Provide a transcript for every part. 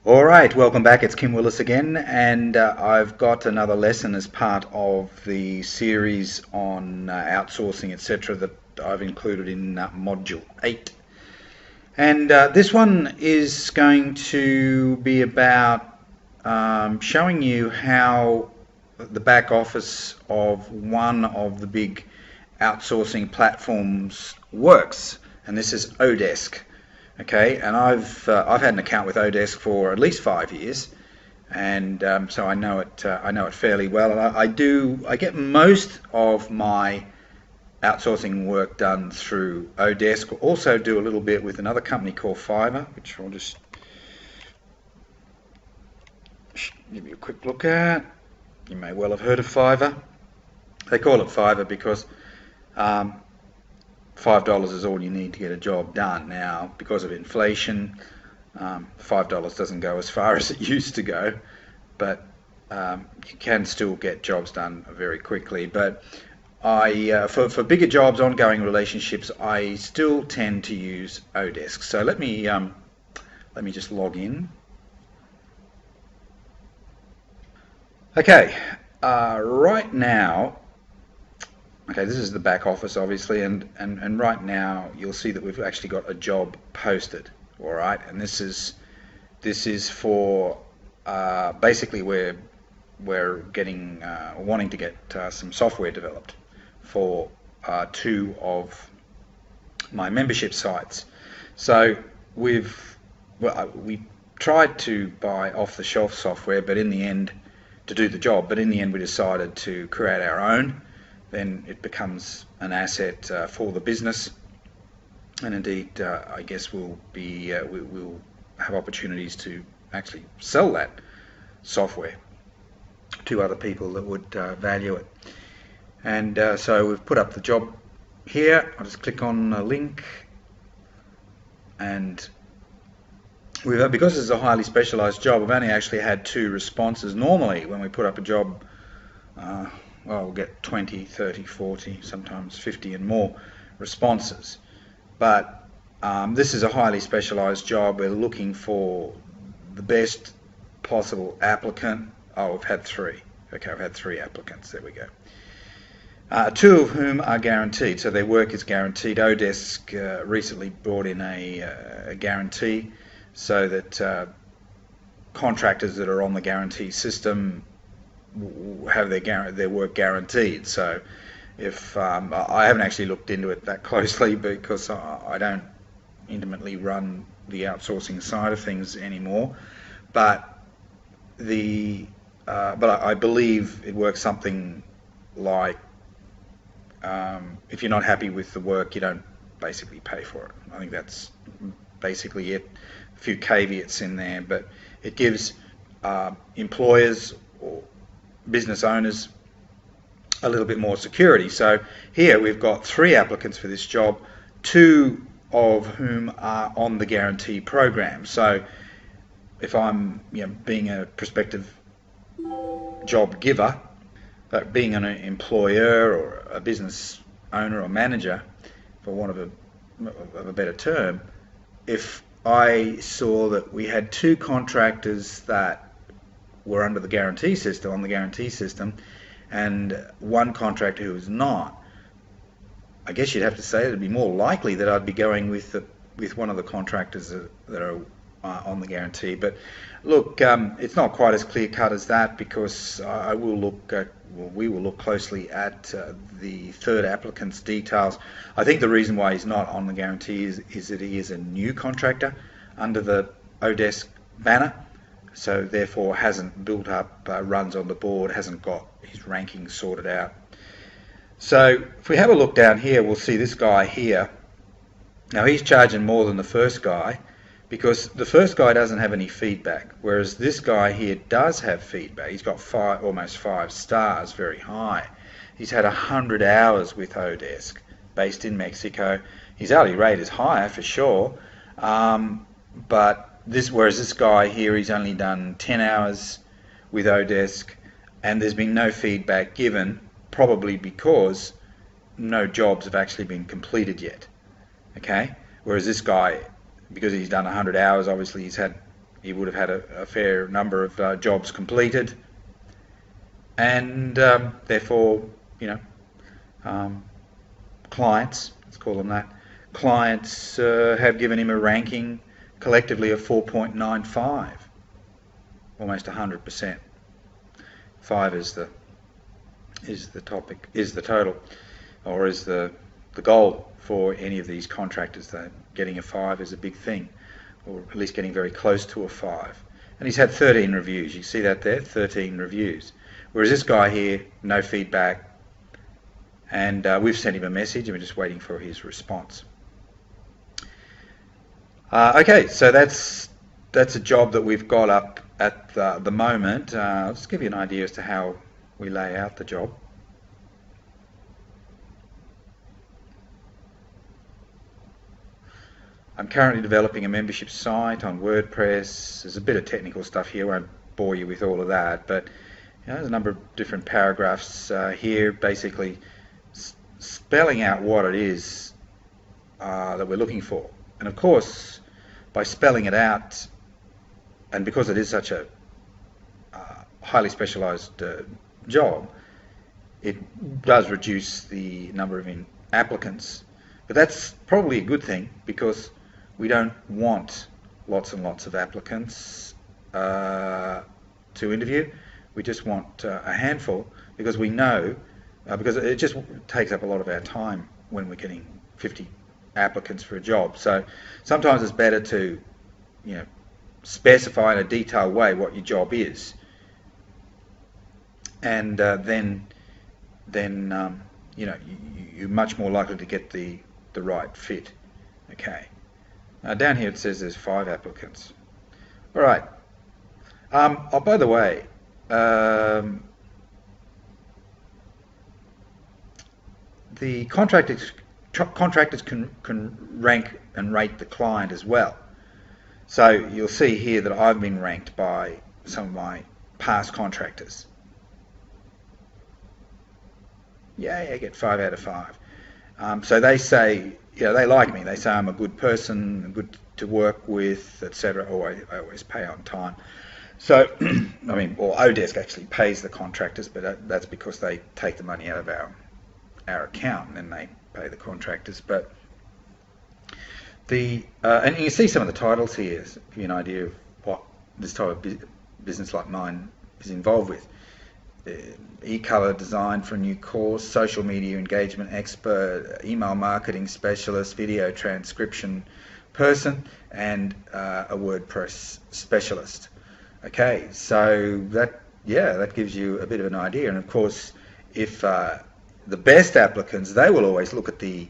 All right, welcome back. It's Kim Willis again, and I've got another lesson as part of the series on outsourcing, etc., that I've included in Module 8. And this one is going to be about showing you how the back office of one of the big outsourcing platforms works, and this is Odesk. Okay, and I've had an account with Odesk for at least 5 years, and so I know it fairly well. And I get most of my outsourcing work done through Odesk. Also do a little bit with another company called Fiverr, which I'll just give you a quick look at. You may well have heard of Fiverr. They call it Fiverr because $5 is all you need to get a job done. Now, because of inflation, $5 doesn't go as far as it used to go, but you can still get jobs done very quickly. But for bigger jobs, ongoing relationships, I still tend to use Odesk. So let me just log in. Okay, right now. Okay, this is the back office, obviously, and right now you'll see that we've actually got a job posted. All right, and this is for basically we're wanting to get some software developed for two of my membership sites. So we tried to buy off-the-shelf software, but in the end, to do the job, but in the end we decided to create our own. Then it becomes an asset for the business, and indeed I guess we'll have opportunities to actually sell that software to other people that would value it. And so we've put up the job here. I'll just click on a link, and because it's a highly specialized job, we've only actually had 2 responses. Normally when we put up a job, well, we'll get 20, 30, 40, sometimes 50 and more responses. But this is a highly specialized job. We're looking for the best possible applicant. Oh, we've had 3. Okay, I've had 3 applicants. There we go. 2 of whom are guaranteed, so their work is guaranteed. Odesk recently brought in a guarantee so that contractors that are on the guarantee system have their work guaranteed. So if I haven't actually looked into it that closely because I don't intimately run the outsourcing side of things anymore, but I believe it works something like if you're not happy with the work, you don't basically pay for it. I think that's basically it. A few caveats in there, but it gives employers or business owners a little bit more security. So here we've got 3 applicants for this job, 2 of whom are on the guarantee program. So if I'm being a prospective job giver, being an employer or a business owner or manager, for want of a better term, if I saw that we had 2 contractors that were under the guarantee system, on the guarantee system, and 1 contractor who was not, I guess you'd have to say it'd be more likely that I'd be going with one of the contractors that are on the guarantee. But look, it's not quite as clear cut as that, because we will look closely at the 3rd applicant's details. I think the reason why he's not on the guarantee is that he is a new contractor under the Odesk banner, so therefore hasn't built up runs on the board, hasn't got his rankings sorted out. So if we have a look down here, we'll see this guy here. Now he's charging more than the first guy because the first guy doesn't have any feedback, whereas this guy here does have feedback. He's got almost 5 stars, very high. He's had 100 hours with Odesk, based in Mexico. His hourly rate is higher for sure, but whereas this guy here, he's only done 10 hours with Odesk, and there's been no feedback given, probably because no jobs have actually been completed yet. Okay, whereas this guy, because he's done 100 hours, obviously he's had he would have had a fair number of jobs completed, and therefore, clients, let's call them that, clients have given him a ranking collectively of 4.95, almost 100%. 5 is the total, or is the goal for any of these contractors. That getting a 5 is a big thing, or at least getting very close to a 5. And he's had 13 reviews. You see that there, 13 reviews. Whereas this guy here, no feedback, and we've sent him a message and we're just waiting for his response. Okay, so that's a job that we've got up at the moment. I'll just give you an idea as to how we lay out the job. I'm currently developing a membership site on WordPress. There's a bit of technical stuff here. I won't bore you with all of that, but there's a number of different paragraphs here, basically spelling out what it is that we're looking for. And of course, by spelling it out, and because it is such a highly specialized job, it does reduce the number of applicants. But that's probably a good thing, because we don't want lots and lots of applicants to interview. We just want a handful, because we know, because it just takes up a lot of our time when we're getting 50 applicants for a job. So sometimes it's better to, specify in a detailed way what your job is, and then you're much more likely to get the right fit. Okay. Down here it says there's 5 applicants. All right. Oh, by the way, the contractors can rank and rate the client as well. So you'll see here that I've been ranked by some of my past contractors. Yeah, I get 5 out of 5. So they say, they like me. They say I'm a good person, good to work with, etc. I always pay on time. So, Odesk actually pays the contractors, but that's because they take the money out of our account and then they pay the contractors. But and you see some of the titles here, to give you an idea of what this type of business like mine is involved with. E-color design for a new course, social media engagement expert, email marketing specialist, video transcription person, and a WordPress specialist. Okay, so that gives you a bit of an idea. And of course, if the best applicants, they will always look at the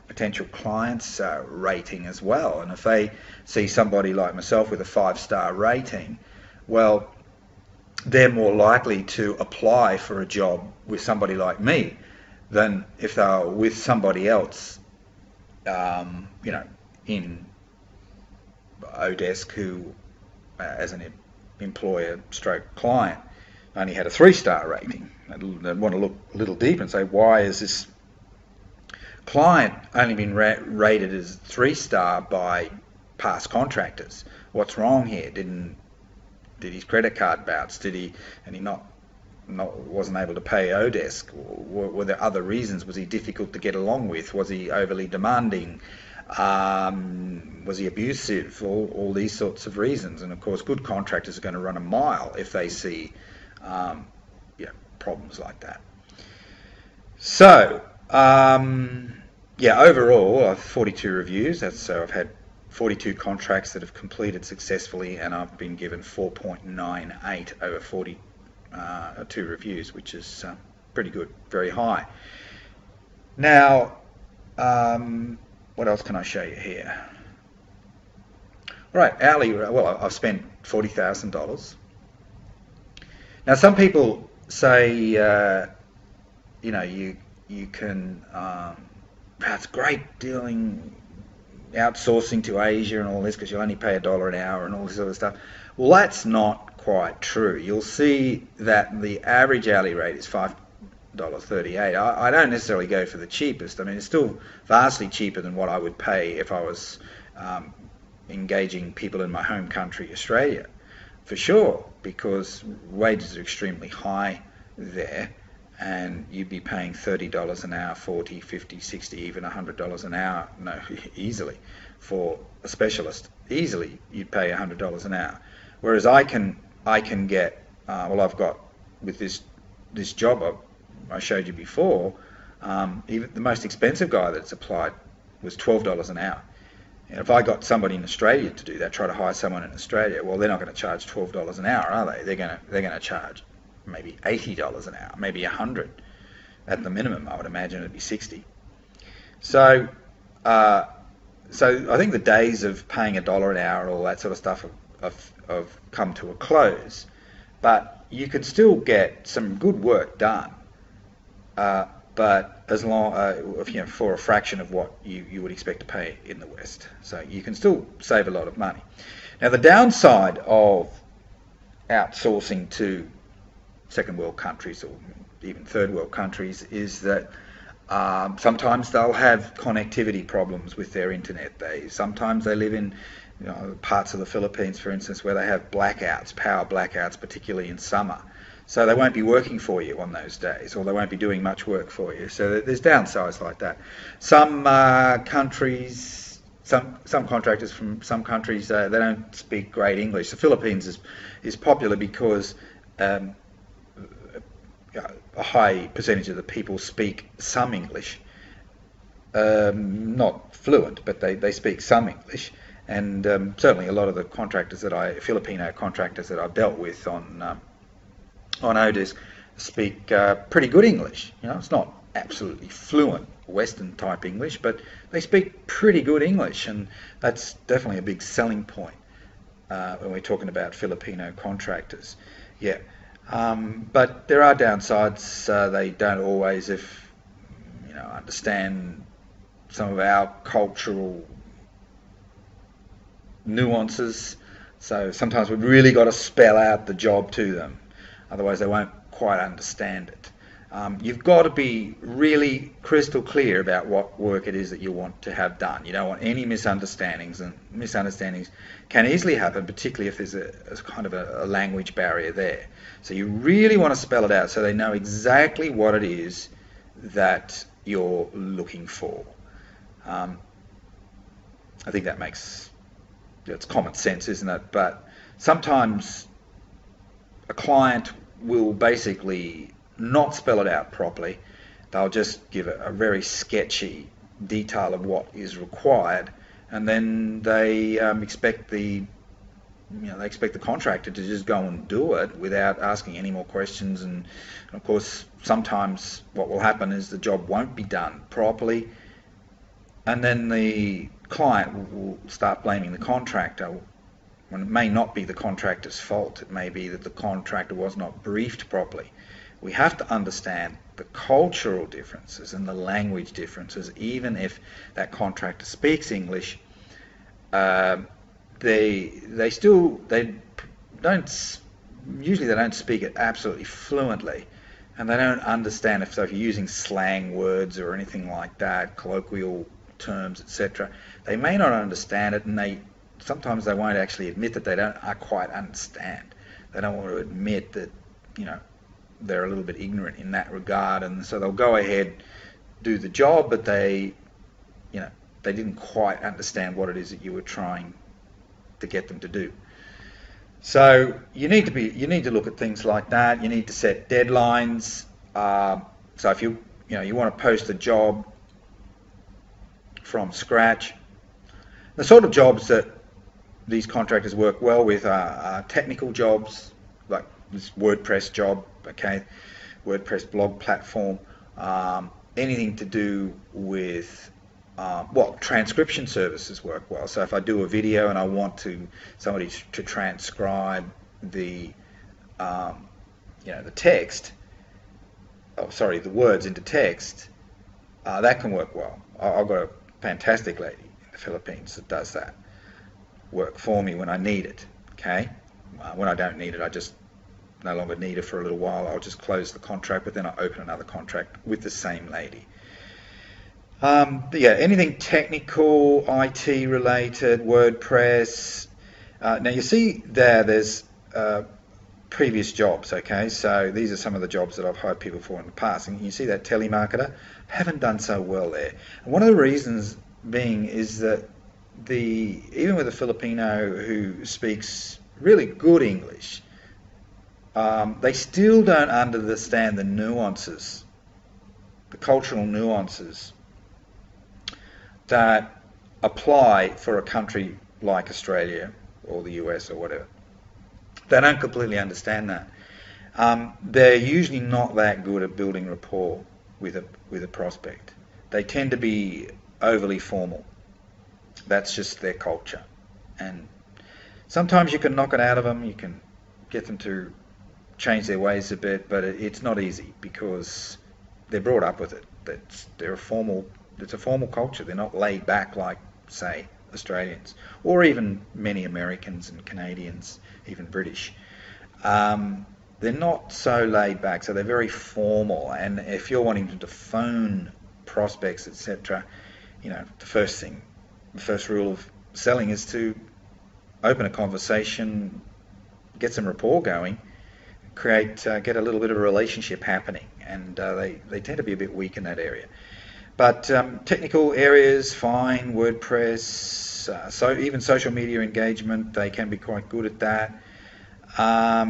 potential clients rating as well. And if they see somebody like myself with a 5-star rating, well, they're more likely to apply for a job with somebody like me than if they were with somebody else, in Odesk, who, as an employer stroke client, only had a 3-star rating. They'd want to look a little deeper and say, why is this client only been rated as 3-star by past contractors? What's wrong here? Did his credit card bounce? Wasn't able to pay Odesk? Were there other reasons? Was he difficult to get along with? Was he overly demanding? Was he abusive? All these sorts of reasons. And of course, good contractors are going to run a mile if they see problems like that. So overall, 42 reviews. So I've had 42 contracts that have completed successfully, and I've been given 4.98 over 42 reviews, which is pretty good, very high. Now, what else can I show you here? All right, I've spent $40,000. Now, some people say, you can, it's great dealing outsourcing to Asia and all this because you only pay $1 an hour and all this other stuff. Well, that's not quite true. You'll see that the average hourly rate is $5.38. I don't necessarily go for the cheapest. I mean, it's still vastly cheaper than what I would pay if I was um, engaging people in my home country, Australia, for sure, because wages are extremely high there, and you'd be paying $30 an hour, 40, 50, 60, even $100 an hour, no, easily, for a specialist. Easily, you'd pay $100 an hour. Whereas I can get, well, I've got, with this job I showed you before, even the most expensive guy that's applied was $12 an hour. And if I got somebody in Australia to do that, try to hire someone in Australia, well, they're not going to charge $12 an hour, are they? They're going to charge maybe $80 an hour, maybe $100 at the minimum. I would imagine it'd be $60. So I think the days of paying $1 an hour, all that sort of stuff, have come to a close. But you could still get some good work done, but as long for a fraction of what you would expect to pay in the West. So you can still save a lot of money. Now, the downside of outsourcing to second world countries or even third world countries is that sometimes they'll have connectivity problems with their internet. Sometimes they live in parts of the Philippines, for instance, where they have blackouts, power blackouts, particularly in summer. So they won't be working for you on those days, or they won't be doing much work for you. So there's downsides like that. Some countries, some contractors from some countries, they don't speak great English. The Philippines is popular because a high percentage of the people speak some English, not fluent, but they speak some English. And certainly a lot of the Filipino contractors that I've dealt with on Odesk speak pretty good English. It's not absolutely fluent Western type English, but they speak pretty good English, and that's definitely a big selling point when we're talking about Filipino contractors. Yeah, but there are downsides. They don't always, understand some of our cultural nuances. So sometimes we've really got to spell out the job to them, otherwise they won't quite understand it. You've got to be really crystal clear about what work it is that you want to have done. You don't want any misunderstandings, and misunderstandings can easily happen, particularly if there's a kind of a language barrier there. So you really want to spell it out so they know exactly what it is that you're looking for. I think it's common sense, isn't it? But sometimes a client will basically not spell it out properly. They'll just give a very sketchy detail of what is required, and then they expect the contractor to just go and do it without asking any more questions. And of course, sometimes what will happen is the job won't be done properly, and then the client will start blaming the contractor when it may not be the contractor's fault. It may be that the contractor was not briefed properly. We have to understand the cultural differences and the language differences. Even if that contractor speaks English, they don't speak it absolutely fluently, and they don't understand if you're using slang words or anything like that, colloquial terms, etc. They may not understand it, and sometimes they won't actually admit that they don't quite understand. They don't want to admit that they're a little bit ignorant in that regard, and so they'll go ahead, do the job, but they didn't quite understand what it is that you were trying to get them to do. So you need to look at things like that. You need to set deadlines. So if you want to post a job from scratch, the sort of jobs that these contractors work well with are technical jobs, like this WordPress job, WordPress blog platform, anything to do with transcription services work well. So if I do a video and I want somebody to transcribe the text, the words into text, that can work well. I've got a fantastic lady in the Philippines that does that work for me when I need it. When I don't need it, I just no longer need it for a little while. I'll just close the contract, but then I open another contract with the same lady. Yeah, anything technical, IT related, WordPress. Now you see there's previous jobs, okay? So these are some of the jobs that I've hired people for in the past. And you see that telemarketer, haven't done so well there. And one of the reasons being is that even with a Filipino who speaks really good English, they still don't understand the nuances, the cultural nuances that apply for a country like Australia or the US or whatever. They don't completely understand that. They're usually not that good at building rapport with a prospect. They tend to be overly formal. That's just their culture. And sometimes you can knock it out of them. You can get them to change their ways a bit, but it's not easy because they're brought up with it. It's a formal culture. They're not laid back like, say, Australians, or even many Americans and Canadians, even British. They're not so laid back, so they're very formal. And if you're wanting to phone prospects, etc., the first rule of selling is to open a conversation, get some rapport going, get a little bit of a relationship happening. And they tend to be a bit weak in that area. But technical areas, fine. WordPress, even social media engagement, they can be quite good at that.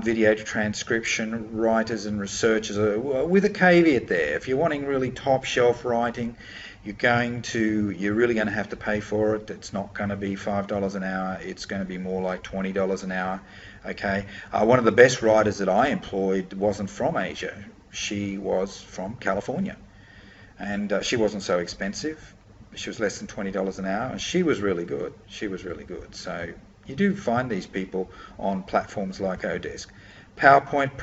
Video transcription, writers and researchers, with a caveat there. If you're wanting really top shelf writing, you're really going to have to pay for it. It's not going to be $5 an hour. It's going to be more like $20 an hour. Okay. One of the best writers that I employed wasn't from Asia. She was from California. And she wasn't so expensive. She was less than $20 an hour, and she was really good. So you do find these people on platforms like Odesk. PowerPoint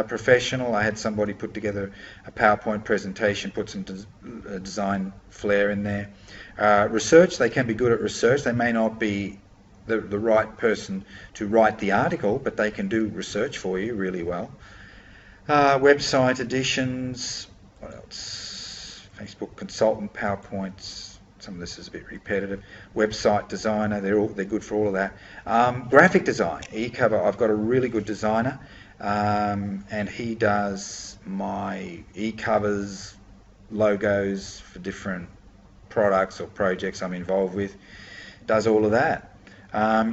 professional. I had somebody put together a PowerPoint presentation, put some design flair in there. Research. They can be good at research. They may not be the right person to write the article, but they can do research for you really well. Website additions. What else? Facebook consultant, PowerPoints. Some of this is a bit repetitive. Website designer, they're good for all of that. Graphic design, e-cover. I've got a really good designer, and he does my e-covers, logos for different products or projects I'm involved with. Does all of that.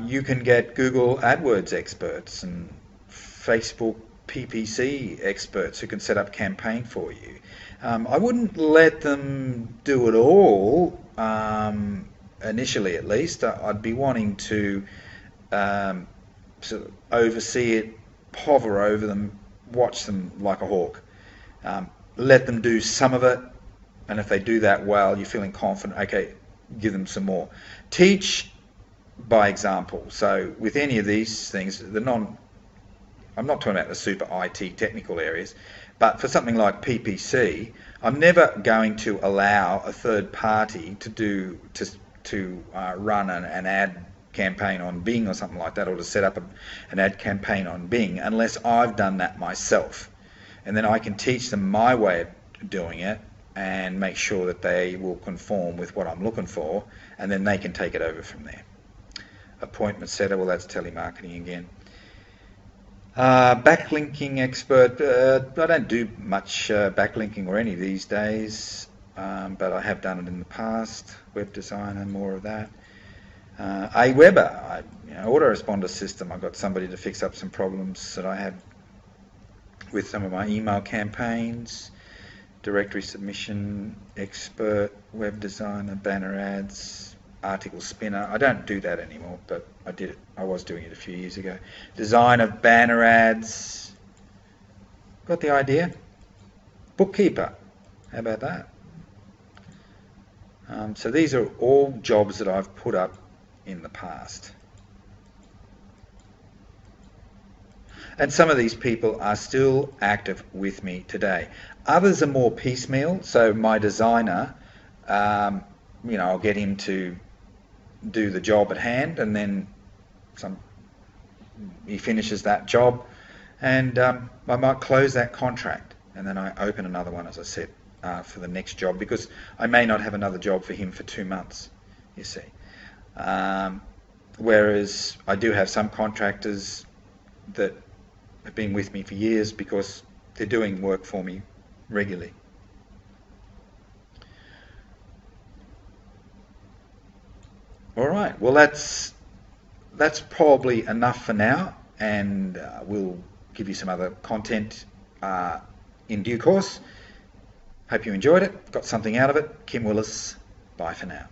You can get Google AdWords experts and Facebook PPC experts who can set up campaign for you. I wouldn't let them do it all, initially at least. I'd be wanting to sort of oversee it, hover over them, watch them like a hawk. Let them do some of it, and if they do that well, you're feeling confident, okay, give them some more. Teach by example. So with any of these things, I'm not talking about the super IT technical areas, but for something like PPC, I'm never going to allow a third party to run an ad campaign on Bing or something like that, or to set up an ad campaign on Bing, unless I've done that myself. And then I can teach them my way of doing it and make sure that they will conform with what I'm looking for, and then they can take it over from there. Appointment setter, well, that's telemarketing again. Backlinking expert. I don't do much backlinking or any these days, but I have done it in the past. Web designer, more of that. Aweber, autoresponder system. I got somebody to fix up some problems that I had with some of my email campaigns. Directory submission expert, web designer, banner ads, article spinner. I don't do that anymore, but I did it. I was doing it a few years ago. Design of banner ads. Got the idea? Bookkeeper. How about that? So these are all jobs that I've put up in the past. And some of these people are still active with me today. Others are more piecemeal. So my designer, I'll get him to do the job at hand, and then he finishes that job, and I might close that contract, and then I open another one, as I said, for the next job, because I may not have another job for him for 2 months, you see. Whereas I do have some contractors that have been with me for years because they're doing work for me regularly. All right, well that's probably enough for now, and we'll give you some other content in due course. Hope you enjoyed it, got something out of it. Kim Willis, bye for now.